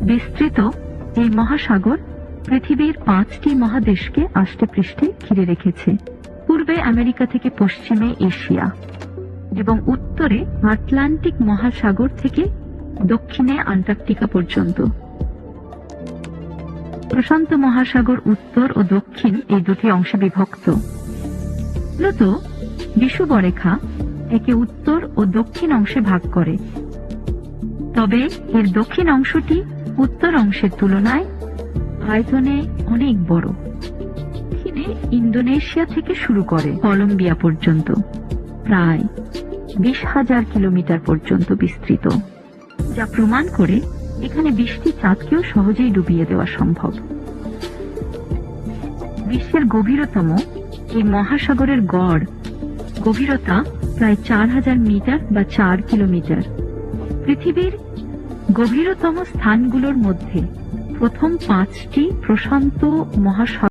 বিস্তৃত এই মহাসাগর পৃথিবীর 5টি মহাদেশকে আষ্টেপৃষ্ঠে ঘিরে রেখেছে। পূর্বে আমেরিকা থেকে পশ্চিমে এশিয়া এবং উত্তরে আটলান্টিক মহাসাগর থেকে দক্ষিণে আন্টার্কটিকা পর্যন্ত। প্রশান্ত মহাসাগর উত্তর ও দক্ষিণ এই দুটি অংশে বিভক্ত। মূলত বিষুবরেখা একে উত্তর ও দক্ষিণ অংশে ভাগ করে, তবে এর দক্ষিণ অংশটি উত্তর অংশের তুলনায় আয়তনে অনেক বড়। দক্ষিণে ইন্দোনেশিয়া থেকে শুরু করে কলম্বিয়া পর্যন্ত প্রায় 20,000 কিলোমিটার পর্যন্ত বিস্তৃত, যা প্রমাণ করে এখানে 20টি চাঁদকেও সহজেই ডুবিয়ে দেওয়া সম্ভব। বিশ্বের গভীরতম এই মহাসাগরের গড় গভীরতা প্রায় 4,000 মিটার বা 4 কিলোমিটার। পৃথিবীর গভীরতম স্থানগুলোর মধ্যে প্রথম 5টি প্রশান্ত মহাসাগর